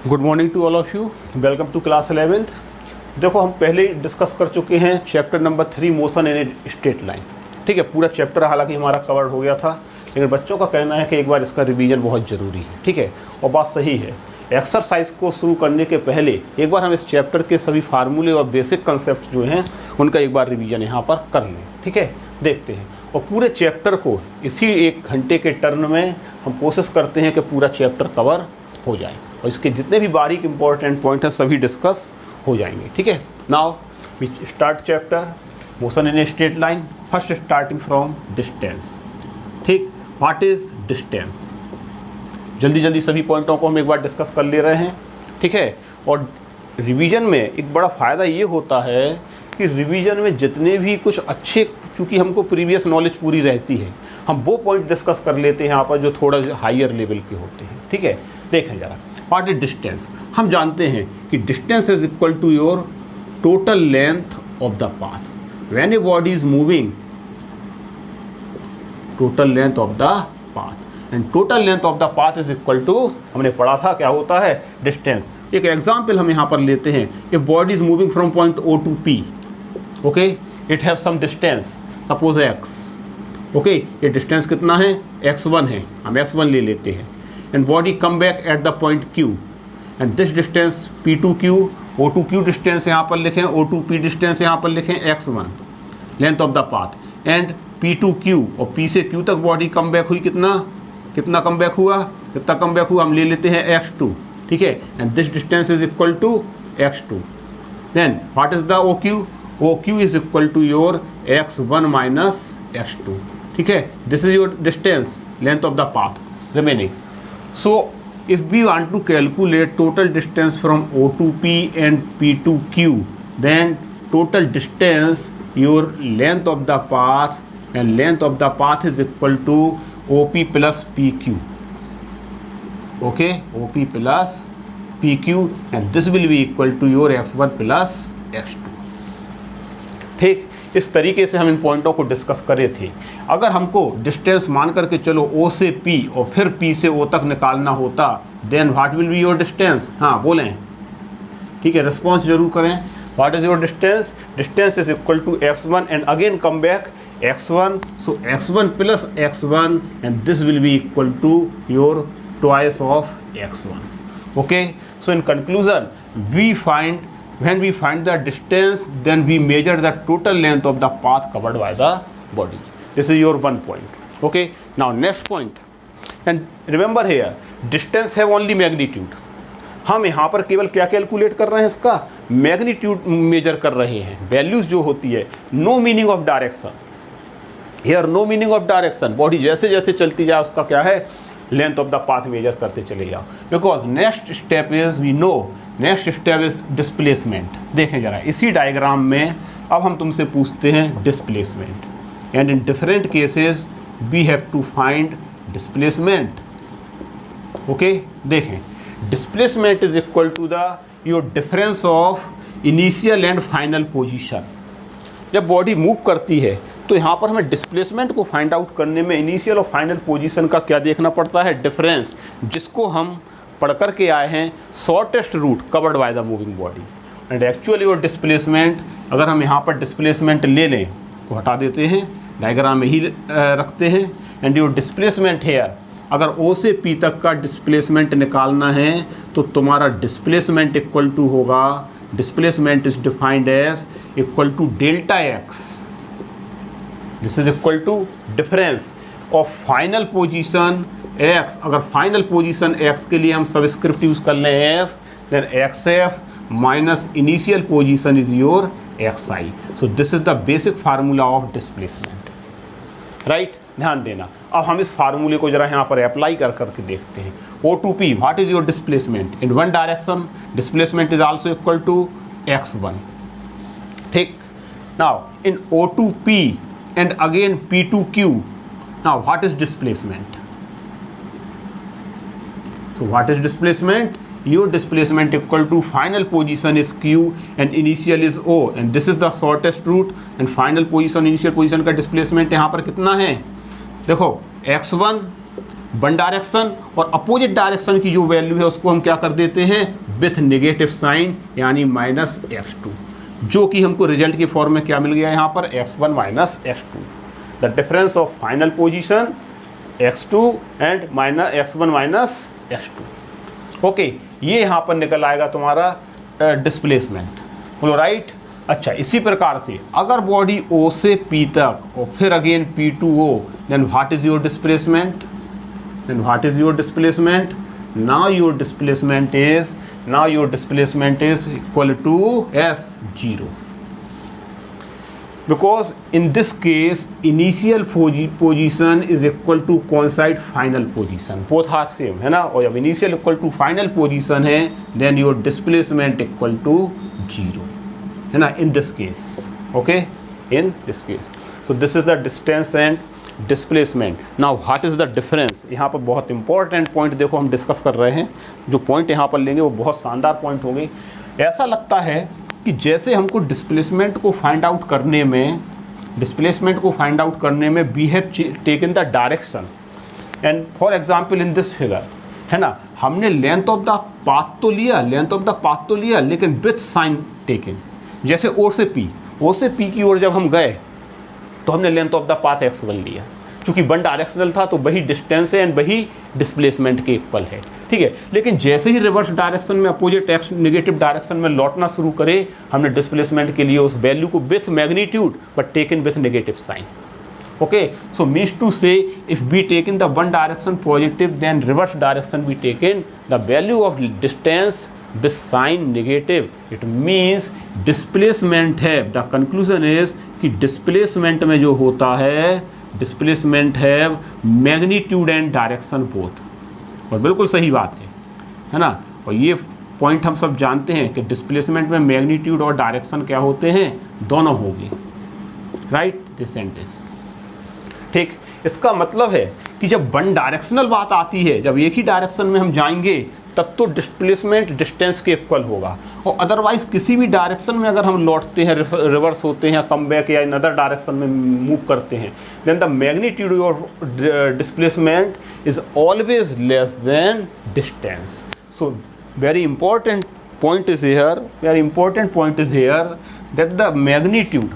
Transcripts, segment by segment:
Good morning to all of you, welcome to class 11th। देखो हम पहले ही डिस्कस कर चुके हैं chapter number 3 motion in a straight line. ठीक है, पूरा चैप्टर हालांकि हमारा कवर हो गया था, लेकिन बच्चों का कहना है कि एक बार इसका रिवीजन बहुत ज़रूरी है। ठीक है, और बात सही है। एक्सरसाइज को शुरू करने के पहले एक बार हम इस चैप्टर के सभी फार्मूले और बेसिक कंसेप्ट जो हैं उनका एक बार रिवीजन यहाँ पर कर लें। ठीक है, देखते हैं। और पूरे चैप्टर को इसी 1 घंटे के टर्न में हम कोशिश करते हैं कि पूरा चैप्टर कवर हो जाए और इसके जितने भी बारीक इंपॉर्टेंट पॉइंट हैं सभी डिस्कस हो जाएंगे। ठीक है, now we start chapter motion in a straight line. First starting from distance. ठीक, व्हाट इज डिस्टेंस? जल्दी जल्दी सभी पॉइंटों को हम एक बार डिस्कस कर ले रहे हैं। ठीक है, और रिवीजन में एक बड़ा फ़ायदा ये होता है कि रिवीजन में जितने भी कुछ अच्छे, चूँकि हमको प्रीवियस नॉलेज पूरी रहती है, हम वो पॉइंट डिस्कस कर लेते हैं यहाँ पर जो थोड़ा हायर लेवल के होते हैं। ठीक है, देखें ज़रा, व्हाट इज डिस्टेंस? हम जानते हैं कि distance is equal to your total length of the path when a body is moving, total length of the path, and total length of the path is equal to, हमने पढ़ा था क्या होता है डिस्टेंस। एक एग्जाम्पल हम यहाँ पर लेते हैं, a body is moving from point O to P, okay, it have some distance, suppose x, okay, ये डिस्टेंस कितना है? x1 है, हम x1 ले लेते हैं। And body come back at the point Q, and this distance P2Q, O2Q distance यहाँ पर लिखें, O2P डिस्टेंस यहाँ पर लिखें, x1 length of the path, and P2Q, और P से Q तक बॉडी कम बैक हुई, कितना कम बैक हुआ, हम ले लेते हैं x2। ठीक है, and this distance is equal to x2। Then what is the OQ is equal to your x1 minus x2। ठीक है, this is your distance, length of the path remaining. So if we want to calculate total distance from O to P and P to Q, then total distance, your length of the path, and length of the path is equal to OP plus PQ. Okay, OP plus PQ, and this will be equal to your x1 plus x2. ठीक, इस तरीके से हम इन पॉइंटों को discuss करे थे। अगर हमको डिस्टेंस मान करके चलो O से P और फिर P से O तक निकालना होता, then what will be your distance? हाँ बोलें, ठीक है, रिस्पॉन्स जरूर करें। What is your distance? Distance is equal to x1 and again come back x1, so x1 plus x1, and this will be equal to your twice of x1। Okay, so in conclusion we find, when we find the distance, then we measure the total length of the path covered by the body. This is your one point. Okay, now next point, and remember here distance have only magnitude. हम यहाँ पर केवल क्या calculate कर रहे हैं? इसका magnitude major कर रहे हैं, वैल्यूज जो होती है। No meaning of direction here, no meaning of direction. Body जैसे जैसे चलती जाए उसका क्या है, length of the path measure करते चले जाओ, because next step is, we know next step is displacement. देखें जरा इसी डायग्राम में अब हम तुमसे पूछते हैं displacement, and in different cases we have to find displacement. Okay, देखें displacement is equal to the your difference of initial and final position. जब बॉडी मूव करती है तो यहाँ पर हमें डिस्प्लेसमेंट को फाइंड आउट करने में इनिशियल और फाइनल पोजीशन का क्या देखना पड़ता है? डिफरेंस, जिसको हम पढ़ कर के आए हैं shortest route covered by the moving body. And actually और डिस्प्लेसमेंट, अगर हम यहाँ पर डिस्प्लेसमेंट ले लें तो हटा देते हैं, डायग्राम में ही रखते हैं। एंड योर डिस्प्लेसमेंट हेयर, अगर O से P तक का डिस्प्लेसमेंट निकालना है तो तुम्हारा डिस्प्लेसमेंट इक्वल टू होगा, displacement is defined as equal to delta x। This is equal to difference of final position x। अगर फाइनल पोजीशन x के लिए हम सबस्क्रिप्ट यूज कर लें f, then xf minus initial position is your xi। So this is the basic formula of displacement, right? ध्यान देना। अब हम इस फार्मूले को जरा यहाँ पर अप्लाई कर करके देखते हैं। O to P, what is your displacement? In one direction displacement is also equal to x1। ठीक, now in O to P and again P to Q, now what is displacement? So what is displacement? Your displacement equal to final position is Q and initial is O, and this is the shortest route, and final position initial position का displacement यहाँ पर कितना है? देखो x1 one direction, और opposite direction की जो value है उसको हम क्या कर देते हैं विथ नेगेटिव साइन, यानी -x2, जो कि हमको रिजल्ट की फॉर्म में क्या मिल गया यहाँ पर x1 minus x2, the difference of final position x2 and x1 minus x2। Okay, ये यहाँ पर निकल आएगा तुम्हारा डिस्प्लेसमेंट। बोलो राइट। अच्छा, इसी प्रकार से अगर बॉडी O से P तक और फिर again P to O, then what is your displacement, then what is your displacement? Now your displacement is equal to S0, because in this case initial position is equal to coincide final position, both are same है ना, और जब initial equal to final position है then your displacement equal to 0 है ना, in this case, okay, in this case. So this is the distance and displacement. Now what is the difference, यहाँ पर बहुत इंपॉर्टेंट पॉइंट देखो हम discuss कर रहे हैं, जो पॉइंट यहाँ पर लेंगे वो बहुत शानदार पॉइंट होंगे। ऐसा लगता है कि जैसे हमको डिस्प्लेसमेंट को फाइंड आउट करने में we have taken the direction, and for example in this figure है ना, हमने लेंथ ऑफ द पाथ तो लिया, लेकिन विथ साइन टेकन। जैसे ओ से पी की ओर जब हम गए तो हमने length of the path x1 लिया, क्योंकि वन डायरेक्शनल था तो वही डिस्टेंस है एंड वही डिस्प्लेसमेंट के इक्वल है, ठीक है। लेकिन जैसे ही रिवर्स डायरेक्शन में अपोजिट x नेगेटिव डायरेक्शन में लौटना शुरू करे, हमने डिस्प्लेसमेंट के लिए उस वैल्यू को with magnitude but taken with negative sign. Okay, so means to say if we taken the one direction positive then reverse direction we taken the value of distance with sign negative, it means displacement है। The conclusion is कि displacement में जो होता है, displacement है magnitude and direction both, और बिल्कुल सही बात है ना। और ये पॉइंट हम सब जानते हैं कि डिस्प्लेसमेंट में मैग्नीट्यूड और डायरेक्शन क्या होते हैं, दोनों होंगे, राइट, दिस सेंटेंस, ठीक। इसका मतलब है कि जब वन डायरेक्शनल बात आती है, जब एक ही डायरेक्शन में हम जाएंगे तब तो डिस्प्लेसमेंट डिस्टेंस के इक्वल होगा, और अदरवाइज किसी भी डायरेक्शन में अगर हम लौटते हैं, रिवर्स होते हैं, कम बैक या अनदर डायरेक्शन में मूव करते हैं, then the magnitude of displacement is always less than distance. So very important point is here that the magnitude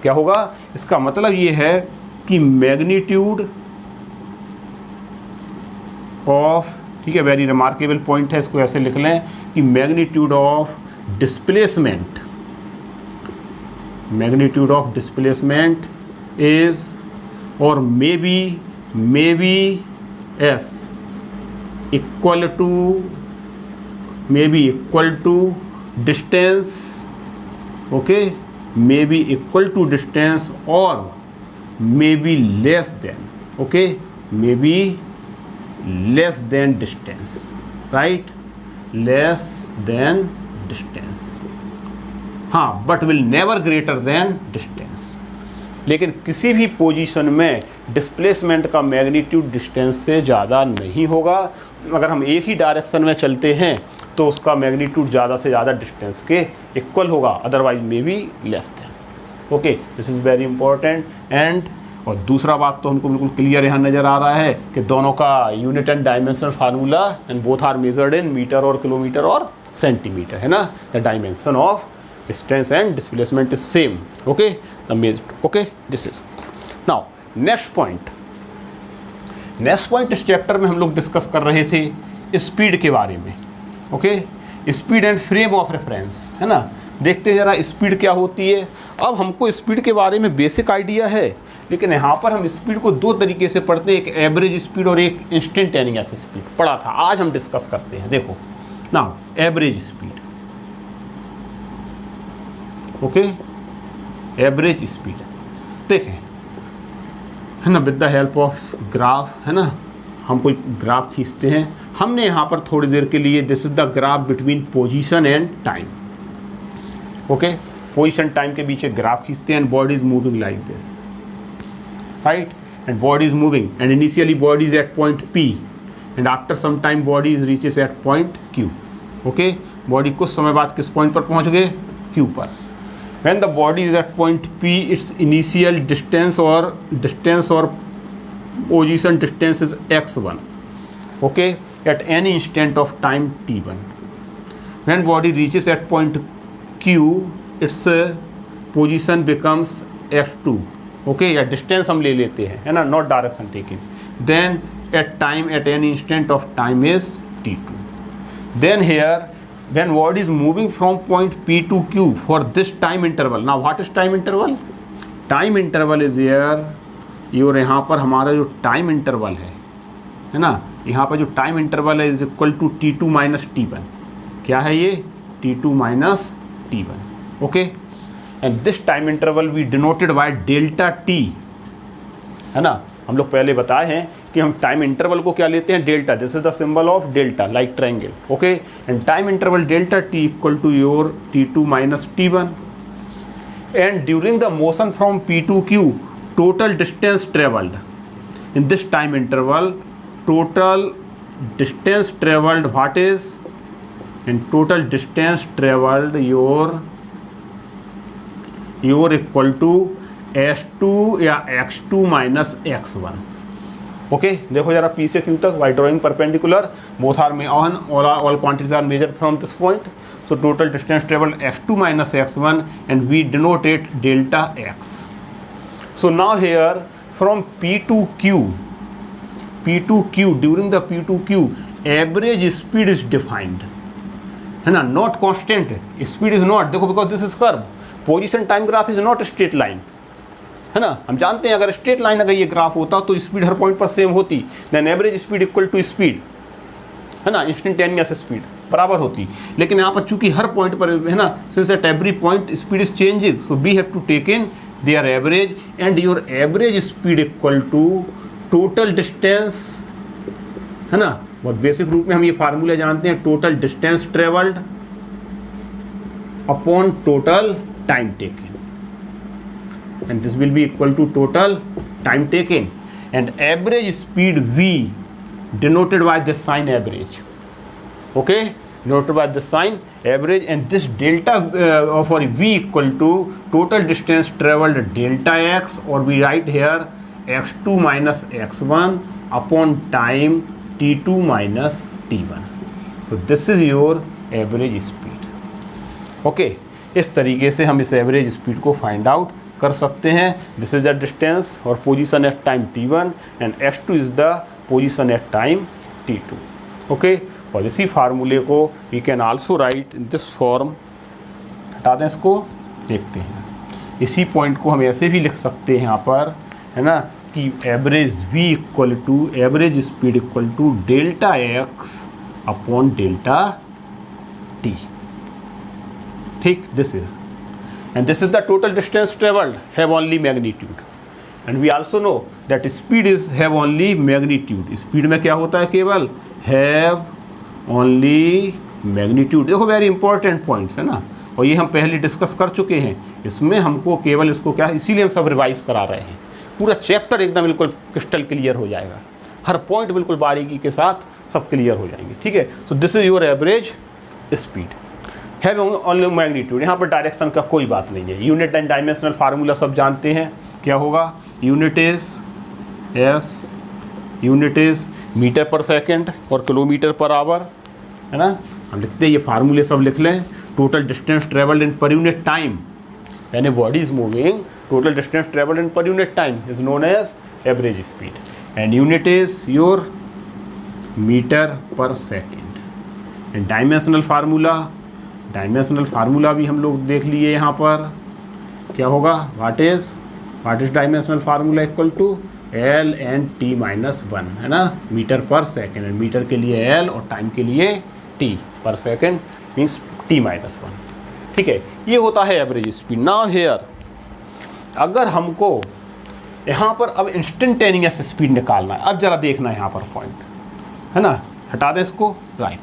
क्या होगा, इसका मतलब ये है कि मैग्नीट्यूड ऑफ, ठीक है, वेरी रिमार्केबल पॉइंट है, इसको ऐसे लिख लें कि मैग्नीट्यूड ऑफ डिस्प्लेसमेंट इज और may be as equal to distance, okay, may be equal to distance और may be less than, okay, may be less than distance, right, less than distance, हाँ, but will never greater than distance। लेकिन किसी भी position में displacement का magnitude distance से ज़्यादा नहीं होगा। अगर हम एक ही डायरेक्शन में चलते हैं तो उसका मैग्नीट्यूड ज़्यादा से ज़्यादा डिस्टेंस के इक्वल होगा, otherwise may be less than. Okay, this is very important. And और दूसरा बात तो हमको बिल्कुल क्लियर यहाँ नज़र आ रहा है कि दोनों का unit and dimension formula and both are measured in metre और किलोमीटर और सेंटीमीटर, है ना। The dimension of distance and displacement is same, okay, the measure, okay, this is now next point इस चैप्टर में हम लोग डिस्कस कर रहे थे स्पीड के बारे में, okay, speed and frame of reference, है ना। देखते हैं जरा स्पीड क्या होती है। अब हमको स्पीड के बारे में बेसिक आइडिया है, लेकिन यहाँ पर हम स्पीड को दो तरीके से पढ़ते हैं, एक एवरेज स्पीड और एक इंस्टेंटेनियस स्पीड पढ़ा था, आज हम डिस्कस करते हैं। देखो now average speed, okay, average speed देखें, है ना, with the help of graph, है ना, हम कोई ग्राफ खींचते हैं। हमने यहाँ पर थोड़ी देर के लिए, this is the graph between position and time, okay, position time के बीच एक ग्राफ खींचते हैं and body is moving like this, right, and body is moving and initially body is at point P and after some time body is reaches at point Q, okay, body कुछ समय बाद किस point पर पहुंच गए, Q पर। when the body is at point P its initial distance or position distance is x1, okay, at any instant of time t1. When body reaches at point q, its position becomes x2, okay, या distance हम ले लेते हैं, है ना, not direction taken. Then at time at any instant of time is t2. Then here when body is moving from point p to q for this time interval. Now what is time interval? Time interval is here, और यहाँ पर हमारा जो time interval है ना, यहाँ पर जो टाइम इंटरवल है is equal to t2 minus t1. क्या है ये? t2 minus t1, okay. And this time interval we denoted by delta t, है ना. हम लोग पहले बताए हैं कि हम टाइम इंटरवल को क्या लेते हैं? Delta. This is the symbol of delta, like triangle, okay. And time interval delta t equal to your t2 minus t1. And during the motion from p to q, total distance traveled in this time interval, total distance traveled, what is in total distance traveled your equal to s2 या x2 minus x1, okay. देखो जरा p से q तक by drawing perpendicular, both are on, all quantities are measured from this point. So total distance traveled x2 minus x1 and we denote it delta x. So now here from P to Q, during the P to Q, average speed is defined, है ना, not constant. Speed is not, देखो because this is curve. Position time graph is not a straight line, है ना. हम जानते हैं अगर straight line अगर ये ग्राफ होता तो स्पीड हर पॉइंट पर सेम होती, then average speed equal to speed, है ना, इंस्टेंटेनियस स्पीड बराबर होती. लेकिन यहाँ पर चूंकि हर पॉइंट पर, है ना, since at every point speed is changing, so we have to take in their average, and your average speed equal to total distance, है ना. बहुत बेसिक रूप में हम ये फार्मूला जानते हैं, total distance travelled upon total time taken, and this will be equal to total time taken. And average speed v denoted by this sign average, okay, denoted by this sign average, and this delta for v equal to total distance traveled delta x, or we write here x2 minus x1 upon time t2 minus t1. So this is your average speed, okay. इस तरीके से हम इस average speed को find out कर सकते हैं. This is the distance और position at time t1 and x2 is the position at time t2, okay. और इसी फार्मूले को we can also write in this form. हटा दें इसको, देखते हैं. इसी पॉइंट को हम ऐसे भी लिख सकते हैं यहाँ पर, है ना, कि average v equal to average speed equal to delta x upon delta t, ठीक. This is, and this is the total distance travelled have only magnitude, and we also know that speed is have only magnitude. Speed में क्या होता है? केवल have only magnitude. देखो very important points, है ना, और ये हम पहले डिस्कस कर चुके हैं. इसमें हमको केवल इसको क्या, इसीलिए हम सब रिवाइज करा रहे हैं. पूरा चैप्टर एकदम बिल्कुल क्रिस्टल क्लियर हो जाएगा, हर पॉइंट बिल्कुल बारीकी के साथ सब क्लियर हो जाएंगे, ठीक है. So this is your average speed, have only magnitude. यहाँ पर डायरेक्शन का कोई बात नहीं है. यूनिट एंड डायमेंशनल फार्मूला सब जानते हैं. क्या होगा? Unit is S, unit is metre per second और किलोमीटर पर आवर, है ना. हम लिखते हैं, ये फार्मूले सब लिख लें. Total distance travelled in per unit time, यानी body is moving, total distance travelled in per unit time is known as average speed, and unit is your metre per second. And dimensional formula भी हम लोग देख लिए. यहाँ पर क्या होगा? What is dimensional formula equal to L and T minus 1, है ना, meter per second. And metre के लिए L और टाइम के लिए T पर सेकेंड मीन्स T माइनस 1, ठीक है. ये होता है एवरेज स्पीड. नाउ हेयर अगर हमको यहाँ पर अब इंस्टेंटेनियस स्पीड निकालना है, अब जरा देखना है यहाँ पर पॉइंट, है ना. हटा दें इसको, right.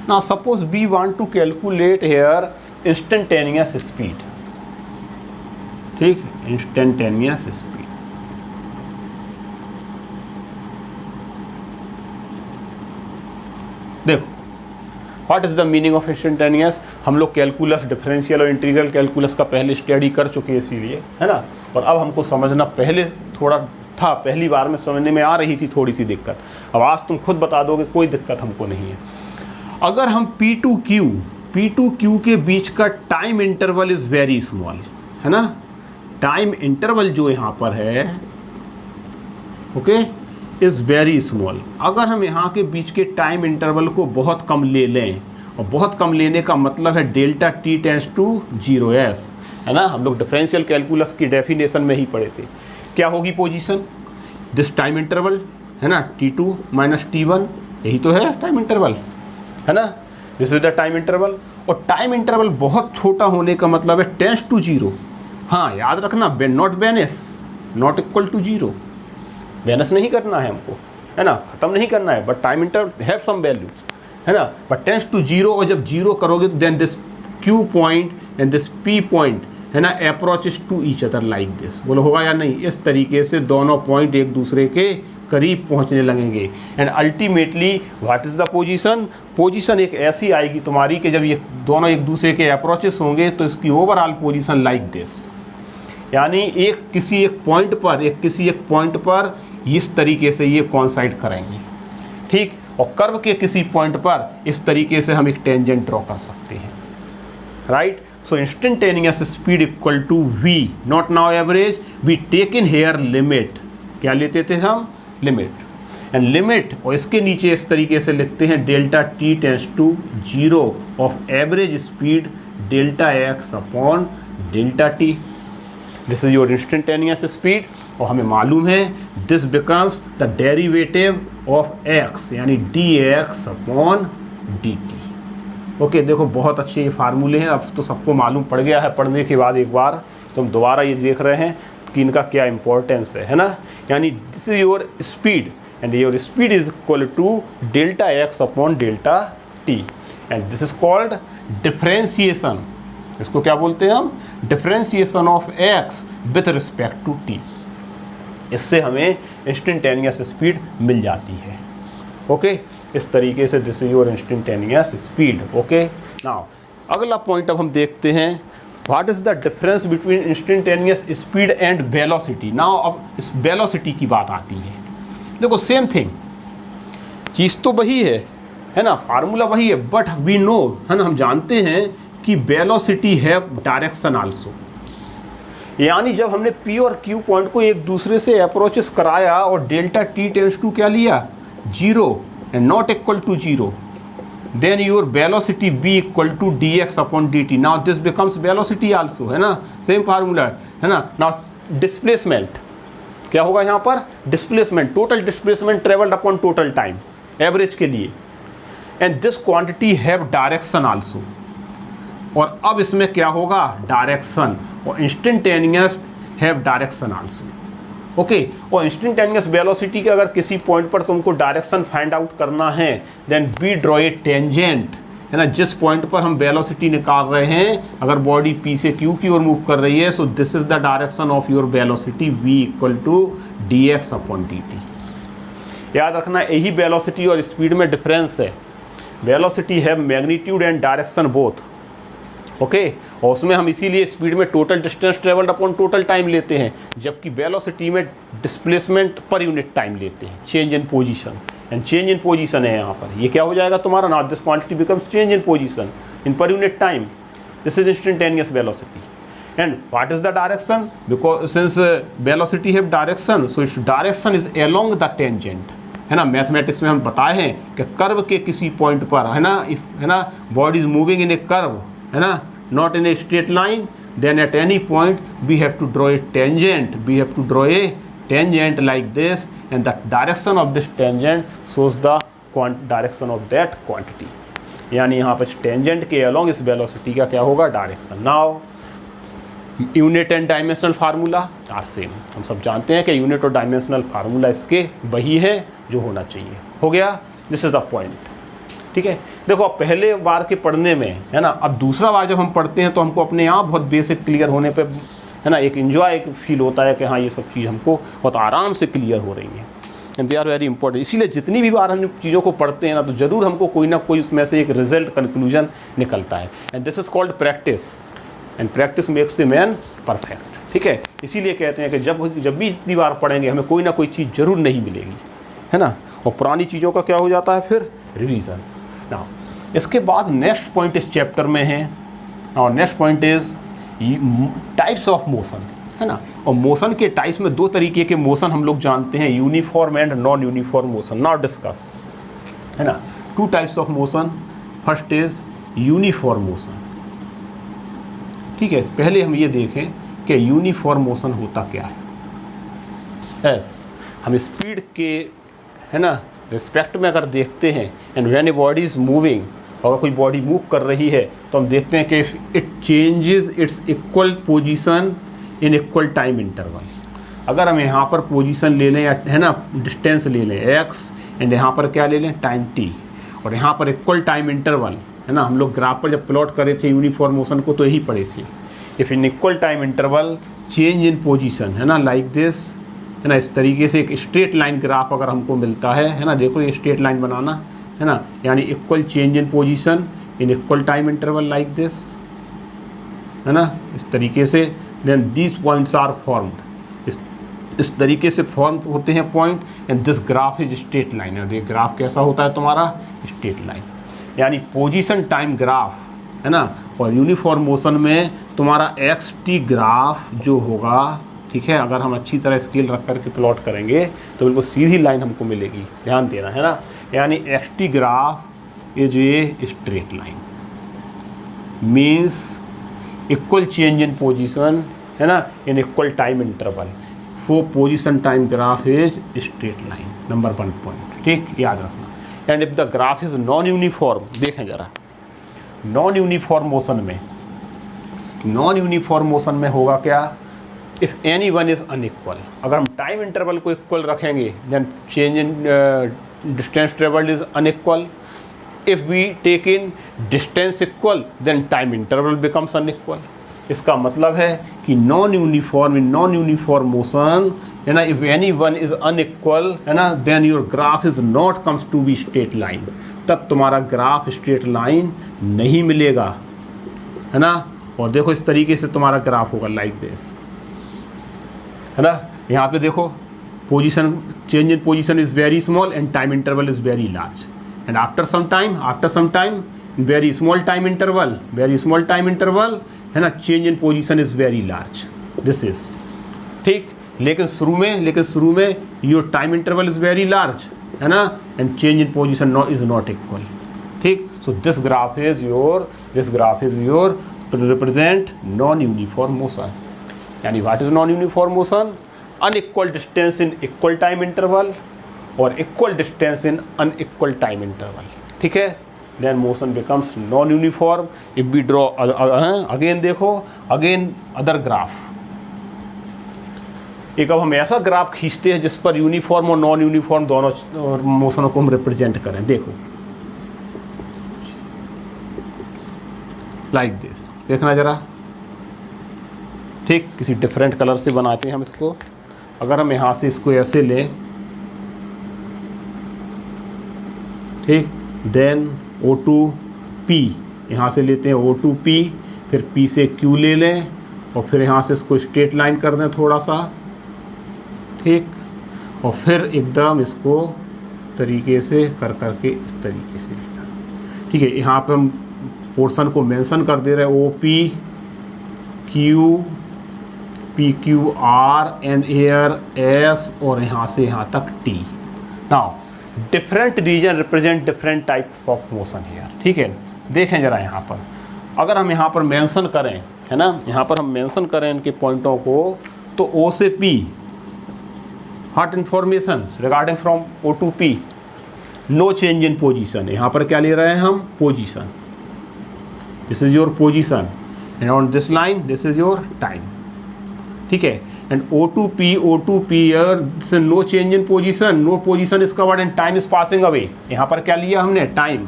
Now suppose we want to calculate here instantaneous speed, ठीक, इंस्टेंटेनियस स्पीड. देखो what is the meaning of instantaneous. हम लोग कैलकुलस, डिफरेंशियल और इंटीग्रल कैलकुलस का पहले स्टडी कर चुके हैं, इसीलिए, है ना. और अब हमको समझना, पहले थोड़ा था, पहली बार में समझने में आ रही थी थोड़ी सी दिक्कत, अब आज तुम खुद बता दोगे कोई दिक्कत हमको नहीं है। अगर हम P2Q के बीच का time interval is very small, है ना, टाइम इंटरवल जो यहाँ पर है ओके इज़ वेरी स्मॉल, अगर हम यहाँ के बीच के टाइम इंटरवल को बहुत कम ले लें, और बहुत कम लेने का मतलब है delta T tense to 0s, है ना, हम लोग डिफरेंशियल कैलकुलस की डेफिनेशन में ही पढ़े थे। क्या होगी पोजीशन, दिस टाइम इंटरवल, है ना, T2 माइनस T1, यही तो है टाइम इंटरवल, है ना, this is the time interval. और टाइम इंटरवल बहुत छोटा होने का मतलब है टेंस टू 0। हाँ याद रखना, not vanish, not equal to 0, vanish नहीं करना है हमको, है ना, ख़त्म नहीं करना है, but time interval have some value, है ना, बट टेंस टू 0, और जब 0 करोगे then this Q point and this P point, है ना, approaches to each other like this, बोलो होगा या नहीं, इस तरीके से दोनों पॉइंट एक दूसरे के करीब पहुंचने लगेंगे। And ultimately what is the position, position एक ऐसी आएगी तुम्हारी कि जब ये दोनों एक दूसरे के अप्रोचेस होंगे तो इसकी ओवरऑल पोजीशन लाइक दिस, यानी किसी एक पॉइंट पर इस तरीके से ये कॉन्साइड करेंगे, ठीक, और कर्व के किसी पॉइंट पर इस तरीके से हम एक टेंजेंट ड्रॉ कर सकते हैं, right. So instantaneous speed equal to v, not now average, we take in here limit, क्या लेते थे हम, लिमिट, एंड लिमिट, और इसके नीचे इस तरीके से लिखते हैं delta t tends to 0 of average speed delta x upon delta t, this is your instantaneous speed, और हमें मालूम है this becomes the derivative of x, यानी dx अपॉन dt। ओके देखो बहुत अच्छे ये फार्मूले हैं, अब तो सबको मालूम पड़ गया है, पढ़ने के बाद एक बार तुम दोबारा ये देख रहे हैं कि इनका क्या इंपॉर्टेंस है ना, यानी this is your speed and your speed is equal to delta x upon delta t, and this is called differentiation, इसको क्या बोलते हैं हम, differentiation of x with respect to t, इससे हमें इंस्टेंटेनियस स्पीड मिल जाती है। ओके इस तरीके से this is your instantaneous speed. Okay now अगला पॉइंट अब हम देखते हैं, what is the difference between instantaneous speed and velocity. Now अब इस वेलोसिटी की बात आती है, देखो सेम थिंग, चीज़ तो वही है ना, फार्मूला वही है, बट वी नो, है ना, हम जानते हैं कि वेलोसिटी हैव डायरेक्शन आल्सो, यानी जब हमने P और Q पॉइंट को एक दूसरे से अप्रोचेस कराया और डेल्टा T टेंस टू क्या लिया, 0 and not equal to 0, then your velocity b equal to dx upon dt, now this becomes velocity also, है ना, सेम फार्मूला है ना। now displacement क्या होगा यहाँ पर, displacement, total displacement traveled upon total time, average के लिए, and this quantity have direction also, और अब इसमें क्या होगा, डायरेक्शन, और instantaneous have direction also. Okay और इंस्टेंटेनियस वेलोसिटी के अगर किसी पॉइंट पर तुमको डायरेक्शन फाइंड आउट करना है then we draw a tangent, है ना, जिस पॉइंट पर हम वेलोसिटी निकाल रहे हैं, अगर बॉडी P से Q की ओर मूव कर रही है, so this is the direction of your velocity v equal to dx upon dt। याद रखना यही वेलोसिटी और स्पीड में डिफरेंस है, वेलोसिटी है magnitude and direction both. Okay और उसमें हम इसीलिए स्पीड में total distance travelled upon total time लेते हैं, जबकि वेलोसिटी में डिस्प्लेसमेंट पर यूनिट टाइम लेते हैं, change in position, and change in position है यहाँ पर, ये क्या हो जाएगा तुम्हारा, not this quantity becomes change in position in per unit time, this is instantaneous velocity. And what is the direction, because since velocity have direction, so its direction is along the tangent, है ना। Mathematics में हम बताए हैं कि curve के किसी point पर, है ना, इफ, है ना, body is moving in A curve, है ना, not in a straight line, then at any point we have to draw a tangent, we have to draw a tangent like this, and the direction of this tangent shows the direction of that quantity, यानी यहाँ पर tangent के along इस velocity का क्या होगा, direction. now unit and dimensional formula are same, हम सब जानते हैं कि यूनिट और डायमेंशनल फार्मूला इसके वही है जो होना चाहिए। हो गया, दिस इज द पॉइंट, ठीक है। देखो अब पहले बार के पढ़ने में, है ना, अब दूसरा बार जब हम पढ़ते हैं तो हमको अपने आप बहुत बेसिक क्लियर होने पे, है ना, एक इन्जॉय फील होता है कि हाँ ये सब चीज़ हमको बहुत आराम से क्लियर हो रही हैं, and they are very important. इसीलिए जितनी भी बार हम चीज़ों को पढ़ते हैं ना, तो ज़रूर हमको कोई ना कोई उसमें से एक रिजल्ट कंक्लूजन निकलता है, and this is called practice, and practice makes the man perfect. ठीक है, इसीलिए कहते हैं कि जब भी इतनी बार पढ़ेंगे हमें कोई ना कोई चीज़ जरूर नहीं मिलेगी, है ना। और पुरानी चीज़ों का क्या हो जाता है फिर रिवीजन। ना इसके बाद नेक्स्ट पॉइंट इस चैप्टर में है, और next point is types of motion, है ना। और मोशन के टाइप्स में दो तरीके के मोशन हम लोग जानते हैं, uniform and non uniform motion. Now discuss, है ना, two types of motion. First is uniform motion. ठीक है, पहले हम ये देखें कि यूनिफॉर्म मोशन होता क्या है। हम स्पीड के, है ना, रिस्पेक्ट में अगर देखते हैं, and when a body is moving, अगर कोई बॉडी मूव कर रही है तो हम देखते हैं कि it changes it's equal position in equal time interval. अगर हम यहाँ पर पोजीशन ले लें, या है ना डिस्टेंस ले लें x, एंड यहाँ पर क्या ले लें टाइम t, और यहाँ पर इक्वल टाइम इंटरवल, है ना। हम लोग ग्राफ पर जब प्लॉट करे थे यूनिफॉर्म मोशन को तो यही पढ़े थे। If in equal time interval change in position, है ना, लाइक दिस, है ना, इस तरीके से एक स्ट्रेट लाइन ग्राफ अगर हमको मिलता है ना, देखो ये स्ट्रेट लाइन बनाना, है ना, यानी equal change in position in equal time interval like this, है ना, इस तरीके से। Then these points are formed, इस तरीके से फॉर्म होते हैं point, and this graph is straight line. और ये ग्राफ कैसा होता है तुम्हारा स्ट्रेट लाइन, यानी पोजीशन टाइम ग्राफ, है ना। और यूनिफॉर्म मोशन में तुम्हारा एक्स टी ग्राफ जो होगा, ठीक है, अगर हम अच्छी तरह स्केल रख करके प्लॉट करेंगे तो बिल्कुल सीधी लाइन हमको मिलेगी, ध्यान देना, है ना। यानी X T graph is a straight line, means equal change in position, है ना, in equal time interval. For position time graph is straight line, number 1 point, ठीक, याद रखना। And if the graph is non uniform, देखें जरा, non uniform motion में होगा क्या, if any one is unequal. अगर हम टाइम इंटरवल को इक्वल रखेंगे then change in distance travelled is unequal. If we take in distance equal then time interval becomes unequal. इसका मतलब है कि नॉन यूनिफॉर्म मोशन, है ना, if any one is unequal, है ना, then your graph is not comes to be straight line, तब तुम्हारा ग्राफ स्ट्रेट लाइन नहीं मिलेगा, है ना। और देखो इस तरीके से तुम्हारा ग्राफ होगा लाइक दिस, है ना। यहाँ पे देखो position, change in position is very small and time interval is very large, and after some time very small time interval, है ना, change in position is very large, this is ठीक। लेकिन शुरू में your time interval is very large, है ना, and change in position is not equal, ठीक। So this graph is your to represent non-uniform motion. यानी what is non-uniform motion? Unequal distance in equal time interval और equal distance in unequal time interval. ठीक है? Then motion becomes non-uniform. If we draw again देखो again other graph. एक अब हम ऐसा graph खींचते हैं जिस पर यूनिफॉर्म और नॉन यूनिफॉर्म दोनों मोशनों को हम रिप्रेजेंट करें। देखो लाइक दिस, देखना जरा, ठीक, किसी डिफरेंट कलर से बनाते हैं हम इसको। अगर हम यहाँ से इसको ऐसे लें, ठीक, देन O2P यहाँ से लेते हैं O2P, फिर P से Q ले लें और फिर यहाँ से इसको स्ट्रेट लाइन कर दें थोड़ा सा, ठीक, और फिर एकदम इसको तरीके से कर करके इस तरीके से, ठीक है। यहाँ पे हम पोर्शन को मेंशन कर दे रहे हैं OP Q PQR and R S और यहाँ से यहाँ तक T। Now different region represent different types of motion here, ठीक है। देखें जरा यहाँ पर, अगर हम यहाँ पर मेंशन करें, है ना, यहाँ पर हम मेंशन करें इनके पॉइंटों को, तो O से P got information regarding from O to P, no change in position. यहाँ पर क्या ले रहे हैं हम, position, this is your position, and on this line this is your time, ठीक है। And O to P here no change in position, no position is covered and time is passing away. यहाँ पर क्या लिया हमने, time,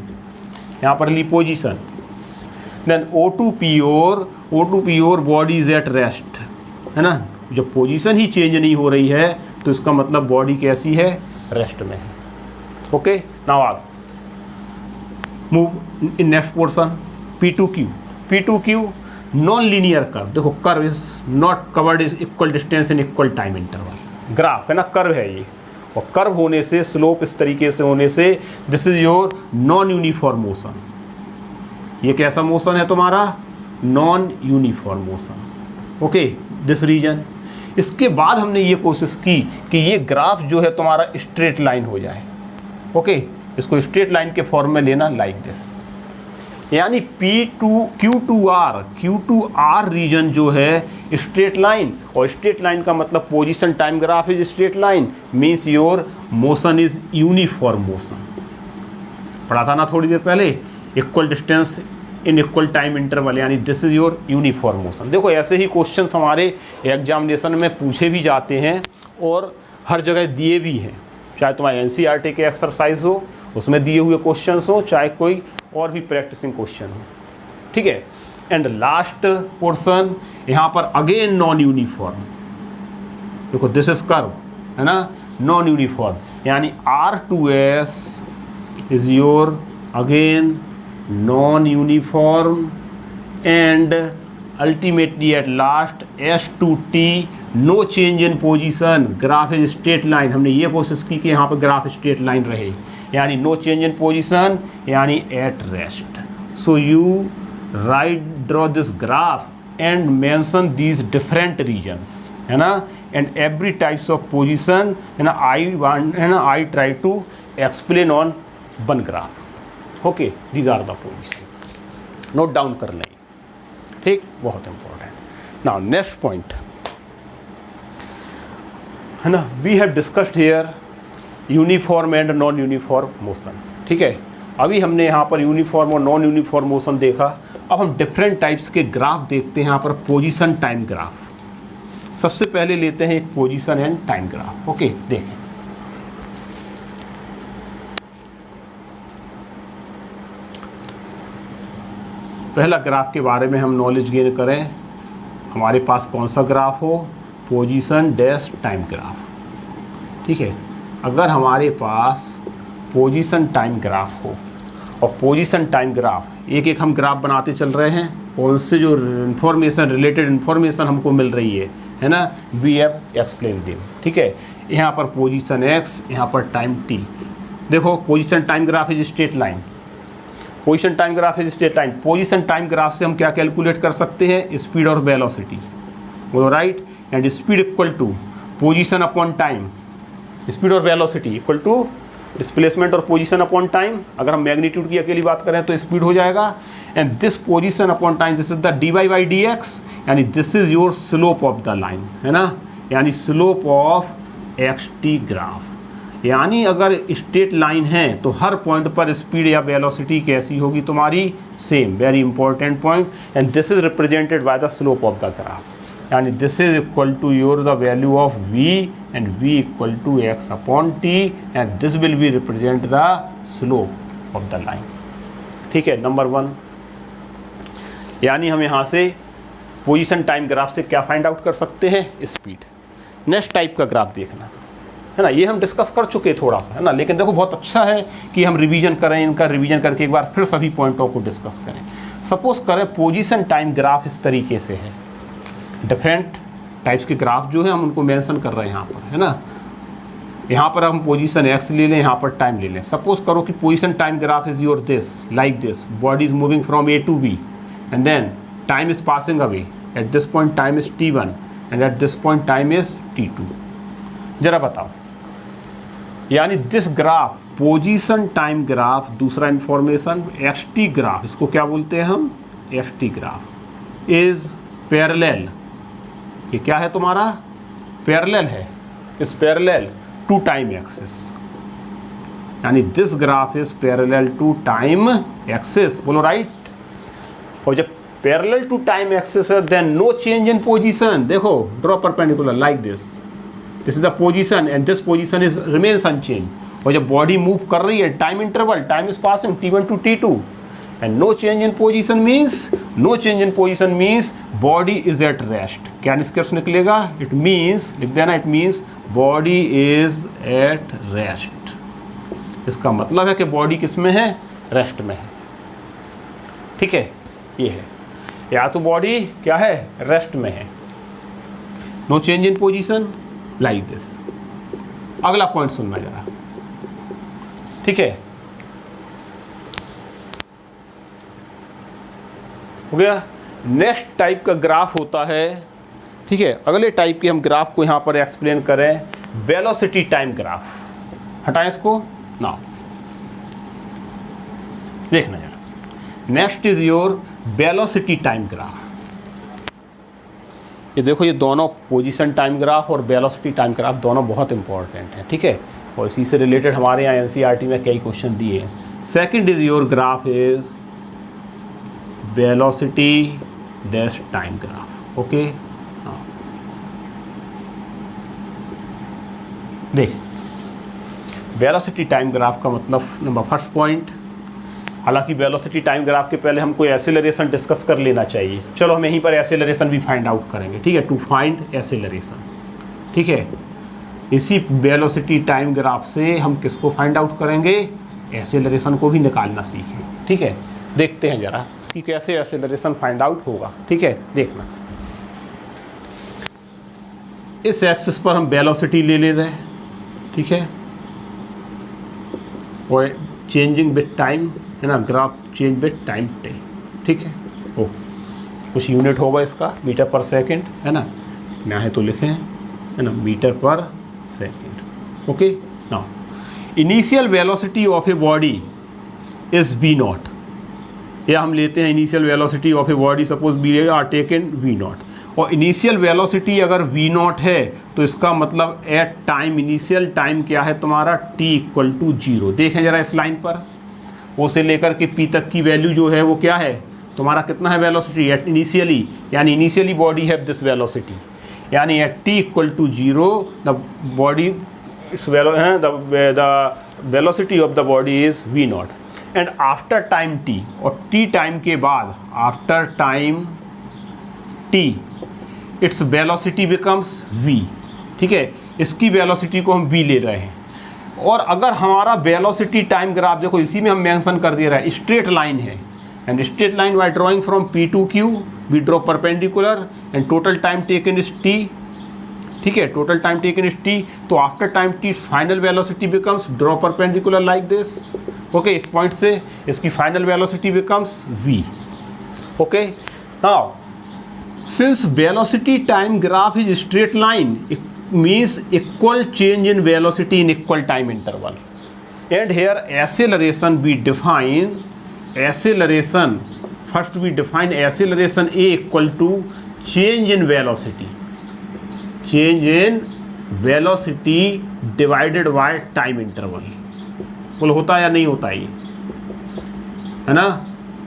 यहाँ पर ली position. Then O to P और बॉडी इज एट रेस्ट, है ना, जब पोजीशन ही चेंज नहीं हो रही है तो इसका मतलब बॉडी कैसी है, रेस्ट में है। ओके, नाउ आगे move in next portion P to Q non linear curve, देखो curve is not covered is equal distance in equal time interval, graph है ना, कर्व है ये, और कर्व होने से, स्लोप इस तरीके से होने से, this is your non uniform motion. ये कैसा मोशन है तुम्हारा? Non uniform motion. Okay, this region. इसके बाद हमने ये कोशिश की कि ये ग्राफ जो है तुम्हारा स्ट्रेट लाइन हो जाए। ओके, इसको स्ट्रेट लाइन के फॉर्म में लेना लाइक दिस, यानी Q2R रीजन जो है स्ट्रेट लाइन, और स्ट्रेट लाइन का मतलब position time graph is straight line, means your motion is uniform motion. पढ़ा था ना थोड़ी देर पहले, equal distance in equal time interval, यानी this is your uniform motion. देखो ऐसे ही क्वेश्चन हमारे एग्जामिनेशन में पूछे भी जाते हैं और हर जगह दिए भी हैं, चाहे तुम्हारे NCERT के एक्सरसाइज हो उसमें दिए हुए क्वेश्चंस हो, चाहे कोई और भी प्रैक्टिसिंग क्वेश्चन हो। ठीक है, एंड लास्ट पोर्शन यहाँ पर अगेन नॉन यूनिफॉर्म। देखो दिस इज कर्व है ना, नॉन यूनिफॉर्म, यानी R2S is your again non uniform, and ultimately at last S2T no change in position, graph is straight line. हमने ये कोशिश की कि यहाँ पर ग्राफ स्ट्रेट लाइन रहे, यानी नो चेंज इन पोजीशन, यानी at rest. So you write draw this graph and mention these different regions, है ना, and every types of position, है ना, I try to explain on one graph. Okay, these are the position, note down कर लें, ठीक, बहुत important. Now next point है ना, we have discussed here uniform and non uniform motion. ठीक है, अभी हमने यहाँ पर यूनिफॉर्म और नॉन यूनिफॉर्म मोशन देखा। अब हम डिफरेंट टाइप्स के ग्राफ देखते हैं यहाँ पर। पोजीशन टाइम ग्राफ सबसे पहले लेते हैं, एक position and time graph. Okay, देखें, पहला ग्राफ के बारे में हम नॉलेज गेन करें। हमारे पास कौन सा ग्राफ हो? Position dash time graph. ठीक है, अगर हमारे पास पोजीशन टाइम ग्राफ हो और पोजीशन टाइम ग्राफ एक एक हम ग्राफ बनाते चल रहे हैं, और उनसे जो इन्फॉर्मेशन, रिलेटेड इन्फॉर्मेशन हमको मिल रही है ना, वी हैव एक्सप्लेन देम। ठीक है, यहाँ पर पोजीशन x, यहाँ पर टाइम t। देखो position time graph is straight line, position time graph is straight line. Position time graph से हम क्या कैलकुलेट कर सकते हैं? स्पीड और वेलोसिटी, बोलो right, and speed equal to position upon time, speed और वेलोसिटी इक्वल टू डिस्प्लेसमेंट और पोजीशन अपॉन टाइम। अगर हम मैग्नीट्यूड की अकेली बात करें तो स्पीड हो जाएगा, and this position upon time, this is the dy/dx, यानी this is your slope of the line, है ना, यानी स्लोप ऑफ xt ग्राफ। यानी अगर स्ट्रेट लाइन है तो हर पॉइंट पर स्पीड या वेलोसिटी कैसी होगी तुम्हारी? Same, very important point, and this is represented by the slope of the graph, यानी this is equal to your the value of v, and v equal to x upon t, and this will be represent the slope of the line. ठीक है, number 1, यानी हम यहाँ से position time graph से क्या find out कर सकते हैं? स्पीड। नेक्स्ट टाइप का ग्राफ देखना, है ना, ये हम डिस्कस कर चुके थोड़ा सा, है ना, लेकिन देखो बहुत अच्छा है कि हम रिवीजन करें, इनका रिवीजन करके एक बार फिर सभी पॉइंटों को डिस्कस करें। सपोज करें पोजीशन टाइम ग्राफ इस तरीके से है, डिफरेंट टाइप्स के ग्राफ जो है हम उनको मेंशन कर रहे हैं यहाँ पर, है ना। यहाँ पर हम पोजीशन x ले लें, यहाँ पर टाइम ले लें। सपोज करो कि position time graph is your this, like this, body is moving from A to B, and then time is passing away, at this point time is t1, and at this point time is t2। जरा बताओ, यानी this graph position time graph, दूसरा information xt graph, इसको क्या बोलते हैं हम? xt graph is parallel. ये क्या है तुम्हारा? पैरेलल है, is parallel to time axis, यानी this graph is parallel to time axis, बोलो राइट। और जब पैरेलल टू टाइम एक्सिस है, then no change in position. देखो draw perpendicular like this, this is the position, and this position is remains unchange. और जब body move कर रही है, time interval, time is passing t1 to t2, and no change in position means body is at rest। क्या निष्कर्ष निकलेगा? it means, लिख देना, it means body is at rest। इसका मतलब है कि बॉडी किस में है? रेस्ट में है। ठीक है, ये है। या तो बॉडी क्या है, रेस्ट में है, no change in position like this. अगला पॉइंट सुनना जरा, ठीक है, हो गया। नेक्स्ट टाइप का ग्राफ होता है, ठीक है, अगले टाइप के हम ग्राफ को यहाँ पर एक्सप्लेन करें, वेलोसिटी टाइम ग्राफ। हटाएं इसको ना, देखना जरा। Next is your velocity time graph. ये देखो, ये दोनों पोजीशन टाइम ग्राफ और वेलोसिटी टाइम ग्राफ दोनों बहुत इंपॉर्टेंट हैं, ठीक है, और इसी से रिलेटेड हमारे यहाँ एनसीईआरटी में कई क्वेश्चन दिए हैं। Second is your graph is velocity dash time graph. Okay, हाँ, देख, वेलोसिटी टाइम ग्राफ का मतलब नंबर फर्स्ट पॉइंट, हालांकि वेलोसिटी टाइम ग्राफ के पहले हमको एक्सेलरेशन डिस्कस कर लेना चाहिए। चलो हम यहीं पर एक्सेलरेशन भी फाइंड आउट करेंगे, ठीक है, टू फाइंड एक्सेलरेशन, ठीक है। इसी वेलोसिटी टाइम ग्राफ से हम किसको फाइंड आउट करेंगे, एक्सेलरेशन को भी निकालना सीखें, ठीक है। देखते हैं जरा कि कैसे एक्सेलरेशन फाइंड आउट होगा, ठीक है, देखना। इस एक्सिस पर हम वेलोसिटी ले रहे हैं, ठीक है, और चेंजिंग विद टाइम, है ना, ग्राफ चेंज विद टाइम टे, ठीक है। ओ, कुछ यूनिट होगा इसका, मीटर पर सेकंड, है ना, ना है तो लिखें, है ना, मीटर पर second. Okay, now initial velocity of a body is v naught, या हम लेते हैं initial velocity of a body, suppose be are taken v naught, और इनिशियल वेलोसिटी अगर वी नॉट है तो इसका मतलब एट टाइम, इनिशियल टाइम क्या है तुम्हारा, t इक्वल टू 0। देखें जरा इस लाइन पर, ओ से लेकर के p तक की वैल्यू जो है वो क्या है तुम्हारा, कितना है वेलोसिटी एट इनिशियली, यानी initially body have this velocity, यानी at t equal to 0 the body the velocity of the body is v nought, and after time t, और t टाइम के बाद, after time t its velocity becomes v, ठीक है, इसकी velocity को हम v ले रहे हैं। और अगर हमारा वेलोसिटी टाइम ग्राफ देखो, इसी में हम मेंशन कर दे रहा है, स्ट्रेट लाइन है, and straight line by drawing from p to q, we draw perpendicular and total time taken is t, ठीक है, total time taken is t, तो after time t final velocity becomes draw perpendicular like this. Okay, इस point से इसकी final velocity becomes v। Okay, now since velocity time graph is straight line, it means equal change in velocity in equal time interval, and here acceleration we define, acceleration first we define acceleration a equal to change in velocity, change in velocity divided by time interval। बोलो होता है या नहीं होता, ये है ना,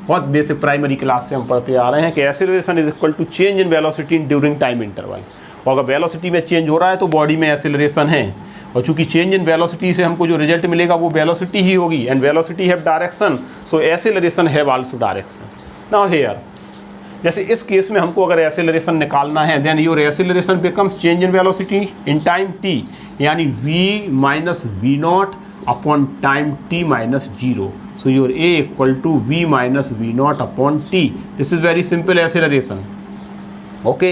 बहुत बेसिक प्राइमरी क्लास से हम पढ़ते आ रहे हैं कि acceleration is equal to change in velocity during time interval, और अगर वेलोसिटी में चेंज हो रहा है तो बॉडी में एक्सेलरेशन है, और चूंकि चेंज इन वेलोसिटी से हमको जो रिजल्ट मिलेगा वो वेलोसिटी ही होगी, and velocity have direction, so acceleration have also direction. Now here, जैसे इस केस में हमको अगर एक्सेलरेशन निकालना है, then your acceleration becomes change in velocity in time t, यानी v minus v naught upon time t minus 0, so your a equal to v minus v naught upon t. This is very simple acceleration. Okay,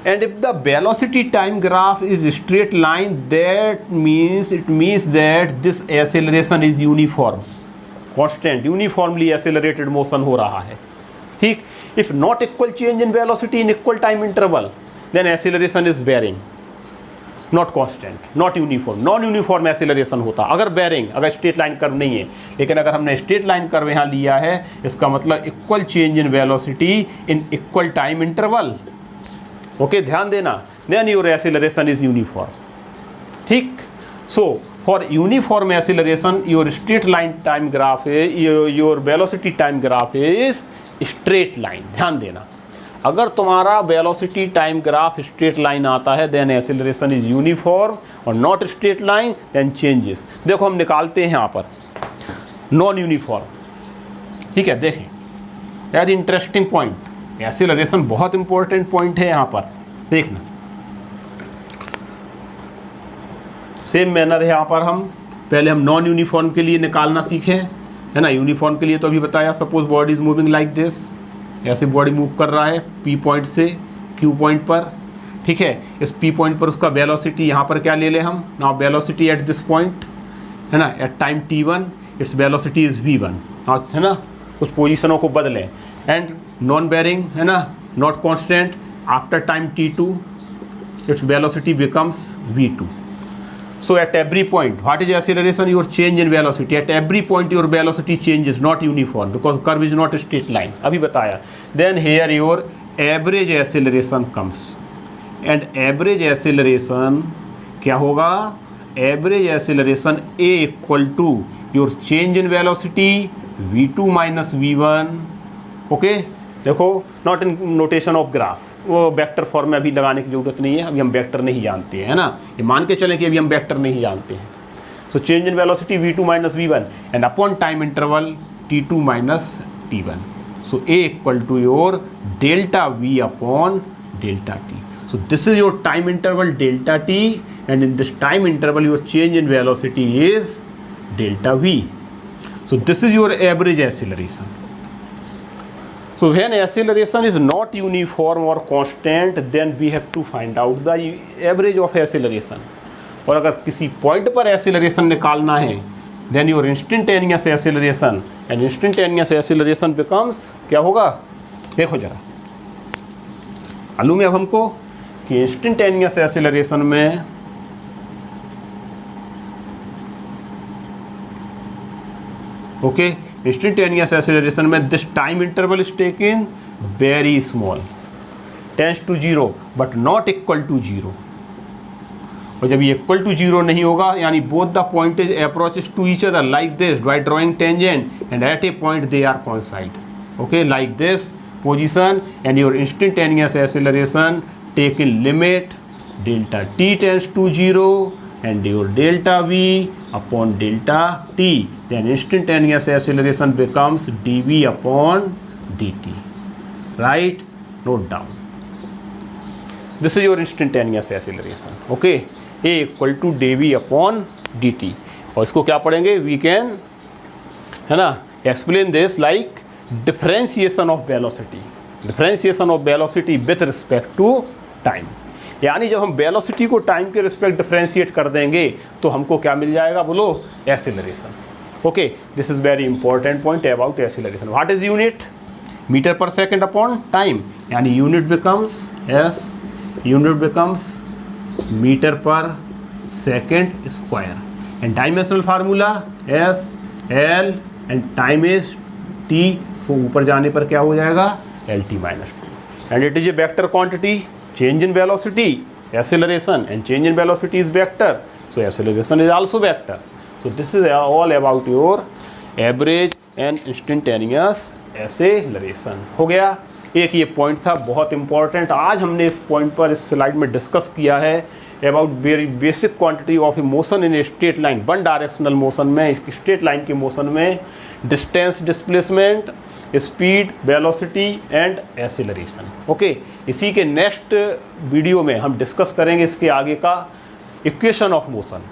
and if the velocity time graph is a straight line, that means that this acceleration is uniform, constant, uniformly accelerated motion हो रहा है, ठीक। If not equal change in velocity in equal time interval, then acceleration is varying, not constant, not uniform, non uniform acceleration होता अगर bearing, अगर straight line curve नहीं है। लेकिन अगर हमने स्ट्रेट लाइन कर्व यहाँ लिया है, इसका मतलब equal change in velocity in equal time interval. Okay, ध्यान देना, then your acceleration is uniform, ठीक। So for uniform acceleration your straight line time graph, your velocity time graph is straight line. ध्यान देना, अगर तुम्हारा velocity time graph straight line आता है then acceleration is uniform, और not straight line then changes. देखो हम निकालते हैं यहाँ पर नॉन यूनिफॉर्म, ठीक है। देखें, वेरी इंटरेस्टिंग पॉइंट, एक्सेलरेशन बहुत इंपॉर्टेंट पॉइंट है यहाँ पर, देखना। सेम मैनर है यहाँ पर, हम पहले हम नॉन यूनिफॉर्म के लिए निकालना सीखे, है ना। यूनिफॉर्म के लिए तो अभी बताया, suppose body is moving like this ऐसे बॉडी मूव कर रहा है पी पॉइंट से क्यू पॉइंट पर, ठीक है। इस पी पॉइंट पर उसका वेलोसिटी यहाँ पर क्या ले लें हम, now velocity at this point है ना, at time t1 it's velocity is v1, है ना, कुछ पोजीशनों को बदलें। एंड नॉन बेरिंग है ना, not constant, after time t2 its velocity becomes v2. So at every point, what is acceleration? Your change in velocity. At every point your velocity changes, not uniform, because curve is not a straight line. अभी बताया. Then here your average acceleration comes. And average acceleration क्या होगा? Average acceleration A equal to your change in velocity v2 minus v1. Okay? देखो, not in notation of graph. वो vector form में अभी लगाने की ज़रूरत नहीं है, अभी हम वेक्टर नहीं जानते हैं, है ना, ये मान के चलें कि अभी हम वेक्टर नहीं जानते हैं। So change in velocity v2 minus v1 and upon time interval t2 minus t1, so a equal to your delta v upon delta t. So this is your time interval delta t and in this time interval your change in velocity is delta v. So this is your average acceleration. So when acceleration is not uniform or constant, then we have to find out the average of acceleration. और अगर किसी point पर acceleration निकालना है, then your instantaneous acceleration and instantaneous acceleration becomes क्या होगा? देखो जरा, मालूम है अब हमको कि instantaneous acceleration में ओके instantaneous acceleration में this time interval is taken very small, tends to 0 but not equal to 0. और जब ये equal to 0 नहीं होगा, यानी both the points approaches to each other like this by drawing tangent and at a point they are coincide. Okay, like this position and your instantaneous acceleration taken limit delta t tends to 0 and your delta v upon delta t, then instantaneous acceleration becomes dv upon dt. Right? Note down. This is your instantaneous acceleration. Okay, a equal to dv upon dt. और इसको क्या पढ़ेंगे? We can, है ना, explain this like differentiation of velocity. Differentiation of velocity with respect to time. यानी जब हम velocity को टाइम के रिस्पेक्ट डिफरेंशिएट कर देंगे तो हमको क्या मिल जाएगा? बोलो, acceleration. Okay, this is very important point about acceleration. What is unit? Metre पर सेकंड अपॉन टाइम, यानी unit becomes as, unit becomes metre पर second square and dimensional formula as L and time is T. तो ऊपर जाने पर क्या हो जाएगा? L T minus T. And it is a vector quantity. Change in velocity, acceleration, and change in velocity is vector. So acceleration is also vector. So this is all about your average and instantaneous acceleration. हो गया. एक ये point था बहुत important. आज हमने इस point पर इस स्लाइड में डिस्कस किया है about very basic quantity of A motion in a straight line. One directional motion में, स्ट्रेट लाइन के मोशन में distance, displacement, speed, velocity and acceleration. Okay, इसी के नेक्स्ट वीडियो में हम डिस्कस करेंगे इसके आगे का इक्वेशन ऑफ मोशन.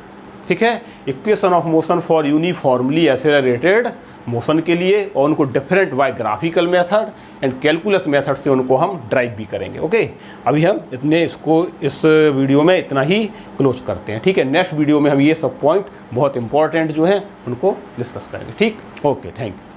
ठीक है, equation of motion for uniformly accelerated motion के लिए, और उनको different by graphical method and calculus method से उनको हम ड्राइव भी करेंगे. ओके, अभी हम इस वीडियो में इतना ही क्लोज करते हैं. ठीक है, नेक्स्ट वीडियो में हम ये सब पॉइंट बहुत इंपॉर्टेंट जो हैं उनको डिस्कस करेंगे. ठीक, ओके, थैंक यू.